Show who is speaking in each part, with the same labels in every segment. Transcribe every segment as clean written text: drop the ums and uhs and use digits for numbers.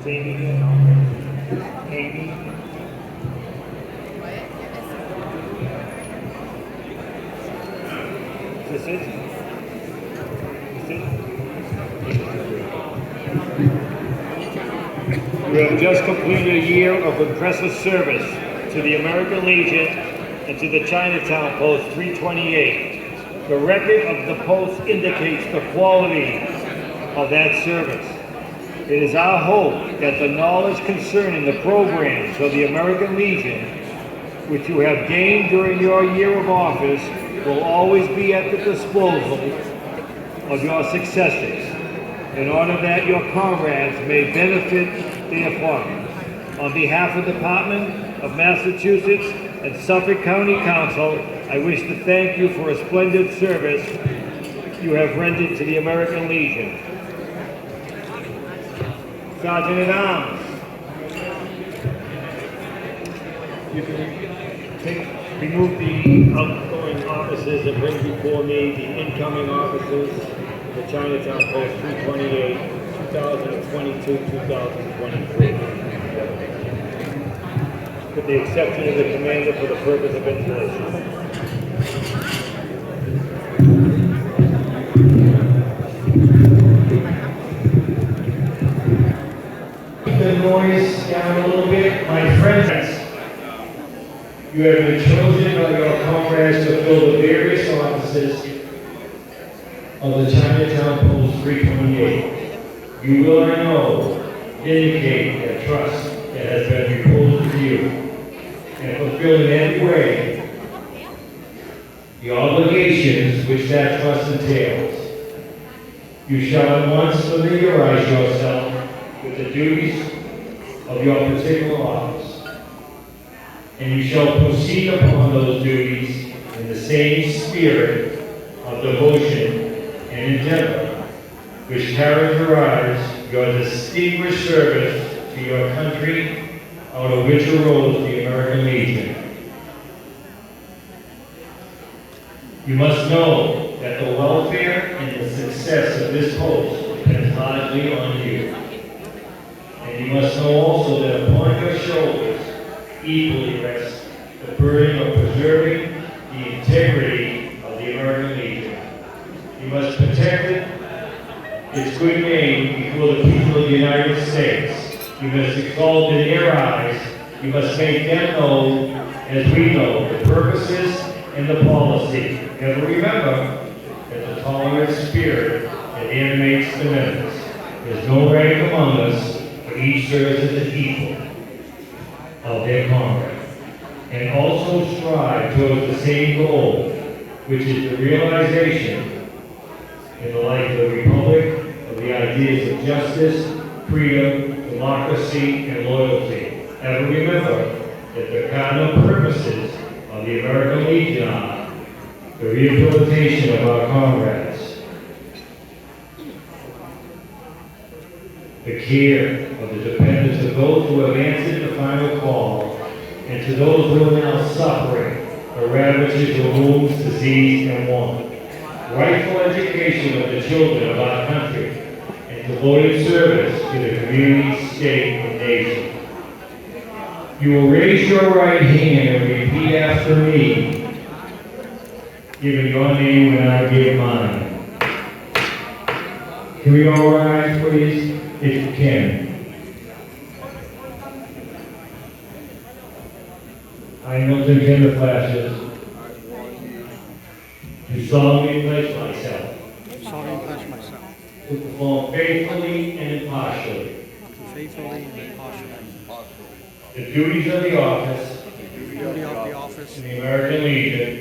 Speaker 1: Amy? Amy? Is this it? Is this it? You have just completed a year of impressive service to the American Legion and to the Chinatown Post 328. The record of the post indicates the quality of that service. It is our hope that the knowledge concerning the programs of the American Legion, which you have gained during your year of office, will always be at the disposal of your successors, in order that your comrades may benefit therefrom. On behalf of the Department of Massachusetts and Suffolk County Council, I wish to thank you for a splendid service you have rendered to the American Legion. Sergeant at Arms, you can remove the outgoing officers and bring before me the incoming officers of the Chinatown Post 328, 2022-2023. With the exception of the commander for the purpose of installation.
Speaker 2: The noise down a little bit. My friends, you have been chosen by your comrades to fill the various offices of the Chinatown Post 328. You will, I know, indicate that trust that has been reposed to you and fulfill in every way the obligations which that trust entails. You shall at once familiarize yourself with the duties of your particular office, and you shall proceed upon those duties in the same spirit of devotion and endeavor which characterize your distinguished service to your country, out of which arose the American Legion. You must know that the welfare and the success of this post depends largely on you. And you must know also that upon your shoulders equally rests the burden of preserving the integrity of the American Legion. You must protect it, its good name before the people of the United States. You must exalt in their eyes. You must make them know, as we know, the purposes and the policy. Ever remember that the tolerant spirit that animates the members. There's no rank among us, but each serves as an equal of their comrade. And also strive towards the same goal, which is the realization in the life of the Republic of the ideas of justice, freedom, democracy, and loyalty. Ever remember that the cardinal purposes of the American Legion are the rehabilitation of our comrades, the care of the dependents of those who have answered the final call, and to those who are now suffering the ravages of wounds, disease, and want. Rightful education of the children of our country, and devoted service to the community, state, and nation. You will raise your right hand and repeat after me, giving your name when I give mine. Can we all rise, please, if you can? I, Milton Kenneth Flashes, do solemnly pledge myself to perform faithfully and impartially the duties of the office in the American Legion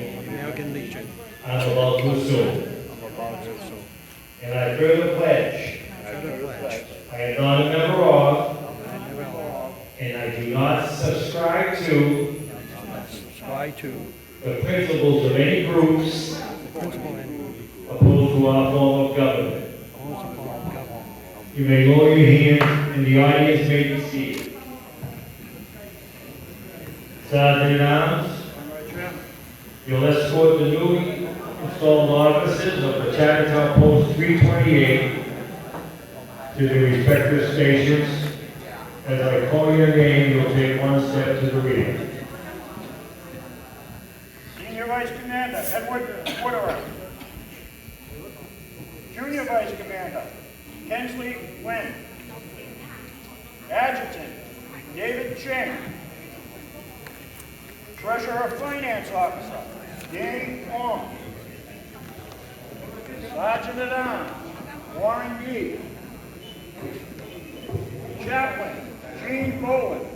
Speaker 2: I'm about to assume. And I further pledge I am not a member of, and I do not subscribe to the principles of any groups opposed to our form of government. You may lower your hands and the audience may be seated. Sergeant at Arms, you'll escort the newly installed officers of the Chinatown Post 328 to their respective stations As I call your name, you'll take one step to the rear.
Speaker 3: Senior Vice Commander Edward Woodard. Junior Vice Commander Kensley Wynn. Adjutant David Ching. Treasurer Finance Officer Danny Wong. Sergeant at Arms Warren Gee. Chaplain Gene Bowen.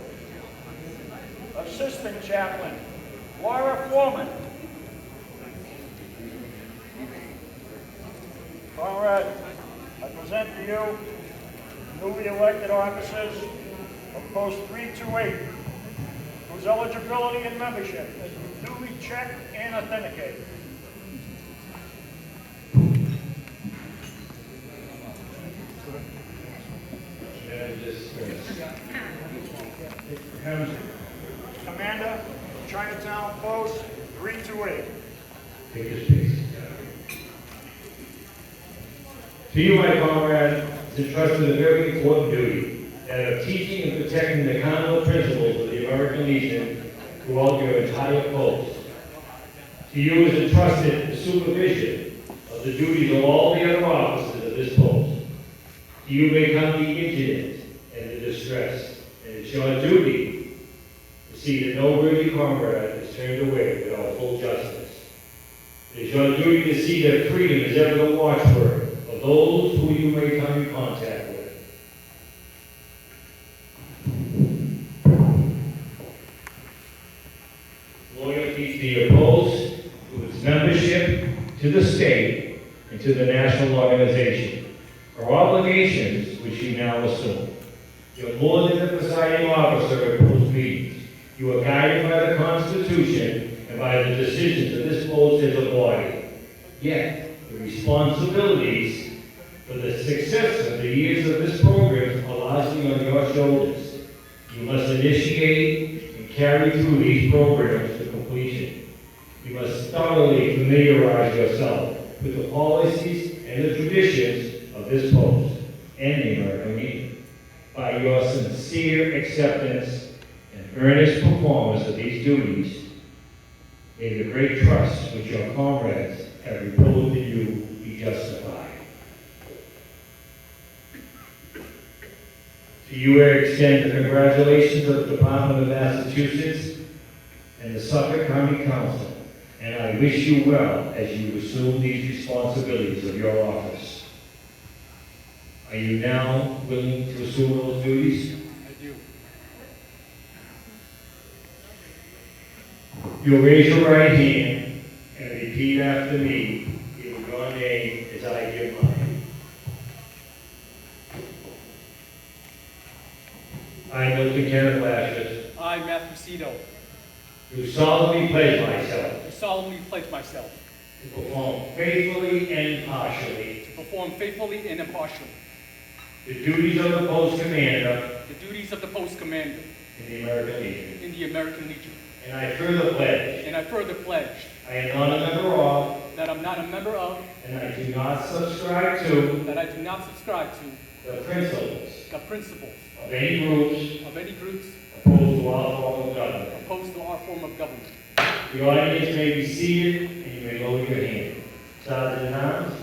Speaker 3: Assistant Chaplain Laura Foreman. Conrad, I present to you newly elected officers of Post 328, whose eligibility and membership has been duly checked and authenticated. Commander, Chinatown Post 328.
Speaker 2: Take your space. To you, my comrade, is entrusted a very important duty, that of teaching and protecting the cardinal principles of the American Legion throughout your entire post. To you is entrusted the supervision of the duties of all the other officers of this post. To you may come the indigent and the distressed, and it's your duty to see that no worthy comrade is turned away without full justice. It is your duty to see that freedom is ever the watchword of those who you may come in contact with. Loyalty to your post, to its membership, to the state, and to the national organization are obligations which you now assume. You're more than the presiding officer at post meetings. You are guided by the Constitution and by the decisions of this post as a body. Yet, the responsibilities for the success of the years of this program are largely on your shoulders. You must initiate and carry through these programs to completion. You must thoroughly familiarize yourself with the policies and the traditions of this post and the American Legion. By your sincere acceptance and earnest performance of these duties, may the great trust which your comrades have reposed in you be justified. To you I extend the congratulations of the Department of Massachusetts and the Suffolk County Council, and I wish you well as you assume these responsibilities of your office. Are you now willing to assume those duties?
Speaker 3: I do.
Speaker 2: You'll raise your right hand and repeat after me, giving your name as I give mine. I, Milton Kenneth Lashes,
Speaker 4: I, Matthew Cito,
Speaker 2: do solemnly pledge myself
Speaker 4: do solemnly pledge myself
Speaker 2: to perform faithfully and impartially
Speaker 4: to perform faithfully and impartially
Speaker 2: the duties of the post commander
Speaker 4: the duties of the post commander
Speaker 2: in the American Legion.
Speaker 4: in the American Legion.
Speaker 2: And I further pledge
Speaker 4: And I further pledge
Speaker 2: I am not a member of,
Speaker 4: that I'm not a member of,
Speaker 2: and I do not subscribe to,
Speaker 4: that I do not subscribe to
Speaker 2: the principles
Speaker 4: the principles
Speaker 2: of any groups
Speaker 4: of any groups
Speaker 2: opposed to our form of government.
Speaker 4: opposed to our form of government.
Speaker 2: The audience may be seated and you may lower your hand. Sergeant at Arms,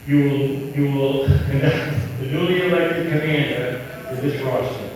Speaker 2: you will conduct the newly elected commander to this rostrum.